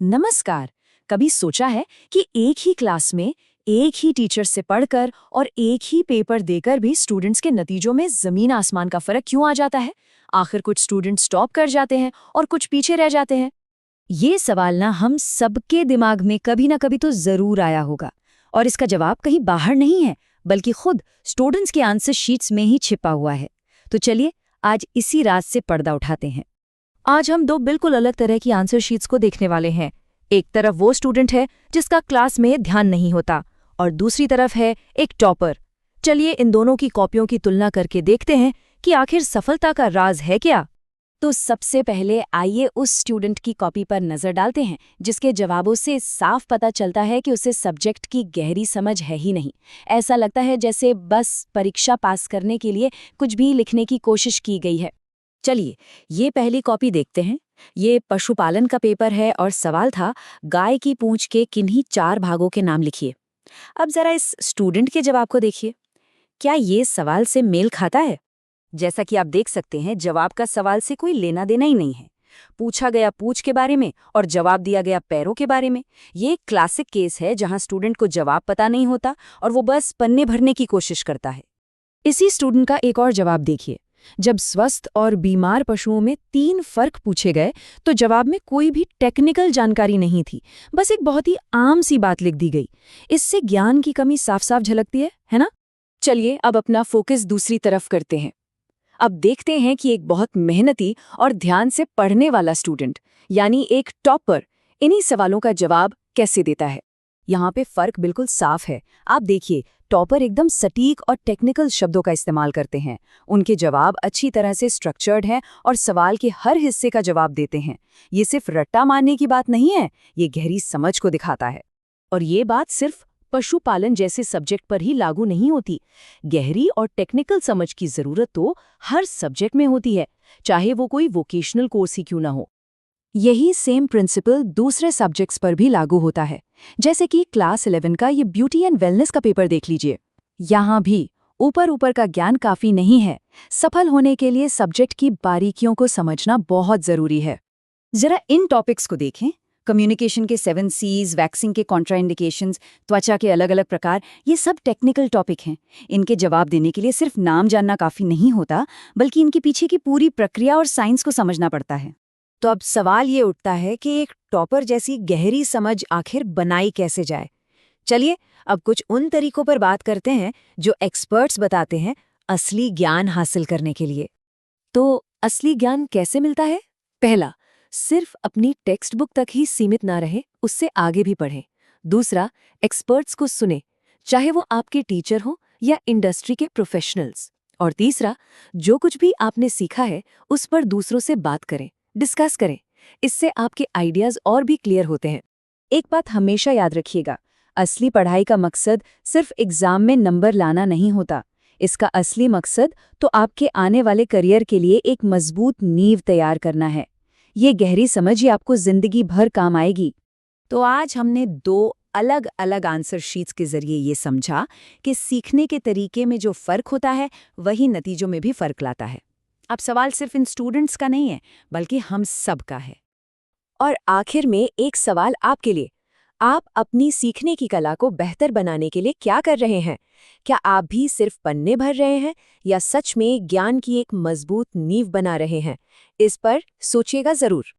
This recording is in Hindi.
नमस्कार। कभी सोचा है कि एक ही क्लास में एक ही टीचर से पढ़कर और एक ही पेपर देकर भी स्टूडेंट्स के नतीजों में जमीन आसमान का फर्क क्यों आ जाता है? आखिर कुछ स्टूडेंट्स टॉप कर जाते हैं और कुछ पीछे रह जाते हैं। ये सवाल ना हम सबके दिमाग में कभी ना कभी तो जरूर आया होगा। और इसका जवाब कहीं बाहर नहीं है, बल्कि खुद स्टूडेंट्स के आंसर शीट्स में ही छिपा हुआ है। तो चलिए आज इसी राज से पर्दा उठाते हैं। आज हम दो बिल्कुल अलग तरह की आंसर शीट्स को देखने वाले हैं। एक तरफ वो स्टूडेंट है जिसका क्लास में ध्यान नहीं होता और दूसरी तरफ है एक टॉपर। चलिए इन दोनों की कॉपियों की तुलना करके देखते हैं कि आखिर सफलता का राज है क्या। तो सबसे पहले आइए उस स्टूडेंट की कॉपी पर नजर डालते हैं जिसके जवाबों से साफ पता चलता है कि उसे सब्जेक्ट की गहरी समझ है ही नहीं। ऐसा लगता है जैसे बस परीक्षा पास करने के लिए कुछ भी लिखने की कोशिश की गई है। चलिए ये पहली कॉपी देखते हैं। ये पशुपालन का पेपर है और सवाल था, गाय की पूंछ के किन्हीं 4 भागों के नाम लिखिए। अब जरा इस स्टूडेंट के जवाब को देखिए। क्या ये सवाल से मेल खाता है? जैसा कि आप देख सकते हैं, जवाब का सवाल से कोई लेना देना ही नहीं है। पूछा गया पूंछ के बारे में और जवाब दिया गया पैरों के बारे में। ये एक क्लासिक केस है जहां स्टूडेंट को जवाब पता नहीं होता और वो बस पन्ने भरने की कोशिश करता है। इसी स्टूडेंट का एक और जवाब देखिए। जब स्वस्थ और बीमार पशुओं में 3 फर्क पूछे गए तो जवाब में कोई भी टेक्निकल जानकारी नहीं थी, बस एक बहुत ही आम सी बात लिख दी गई। इससे ज्ञान की कमी साफ साफ झलकती है ना? चलिए अब अपना फोकस दूसरी तरफ करते हैं। अब देखते हैं कि एक बहुत मेहनती और ध्यान से पढ़ने वाला स्टूडेंट, यानी एक टॉपर, इन्हीं सवालों का जवाब कैसे देता है। यहाँ पे फर्क बिल्कुल साफ है। आप देखिए, टॉपर एकदम सटीक और टेक्निकल शब्दों का इस्तेमाल करते हैं। उनके जवाब अच्छी तरह से स्ट्रक्चर्ड हैं और सवाल के हर हिस्से का जवाब देते हैं। ये सिर्फ रट्टा मारने की बात नहीं है, ये गहरी समझ को दिखाता है। और ये बात सिर्फ पशुपालन जैसे सब्जेक्ट पर ही लागू नहीं होती। गहरी और टेक्निकल समझ की जरूरत तो हर सब्जेक्ट में होती है, चाहे वो कोई वोकेशनल कोर्स ही क्यों ना हो। यही सेम प्रिंसिपल दूसरे सब्जेक्ट्स पर भी लागू होता है। जैसे कि क्लास 11 का ये ब्यूटी एंड वेलनेस का पेपर देख लीजिए। यहाँ भी ऊपर ऊपर का ज्ञान काफी नहीं है। सफल होने के लिए सब्जेक्ट की बारीकियों को समझना बहुत जरूरी है। जरा इन टॉपिक्स को देखें। कम्युनिकेशन के 7 C's, वैक्सीन के कॉन्ट्राइंडिकेशंस, त्वचा के अलग अलग प्रकार, ये सब टेक्निकल टॉपिक हैं। इनके जवाब देने के लिए सिर्फ नाम जानना काफी नहीं होता, बल्कि इनके पीछे की पूरी प्रक्रिया और साइंस को समझना पड़ता है। तो अब सवाल ये उठता है कि एक टॉपर जैसी गहरी समझ आखिर बनाई कैसे जाए। चलिए अब कुछ उन तरीकों पर बात करते हैं जो एक्सपर्ट्स बताते हैं असली ज्ञान हासिल करने के लिए। तो असली ज्ञान कैसे मिलता है? पहला, सिर्फ अपनी टेक्स्ट बुक तक ही सीमित ना रहे, उससे आगे भी पढ़ें। दूसरा, एक्सपर्ट्स को सुने, चाहे वो आपके टीचर हो या इंडस्ट्री के प्रोफेशनल्स। और तीसरा, जो कुछ भी आपने सीखा है उस पर दूसरों से बात करें, डिस्कस करें। इससे आपके आइडियाज और भी क्लियर होते हैं। एक बात हमेशा याद रखिएगा, असली पढ़ाई का मकसद सिर्फ एग्जाम में नंबर लाना नहीं होता। इसका असली मकसद तो आपके आने वाले करियर के लिए एक मजबूत नींव तैयार करना है। ये गहरी समझ ही आपको जिंदगी भर काम आएगी। तो आज हमने 2 अलग अलग आंसर शीट्स के जरिए ये समझा कि सीखने के तरीके में जो फर्क होता है वही नतीजों में भी फर्क लाता है। अब सवाल सिर्फ इन स्टूडेंट्स का नहीं है, बल्कि हम सब का है। और आखिर में एक सवाल आपके लिए, आप अपनी सीखने की कला को बेहतर बनाने के लिए क्या कर रहे हैं? क्या आप भी सिर्फ पन्ने भर रहे हैं या सच में ज्ञान की एक मजबूत नींव बना रहे हैं? इस पर सोचिएगा जरूर।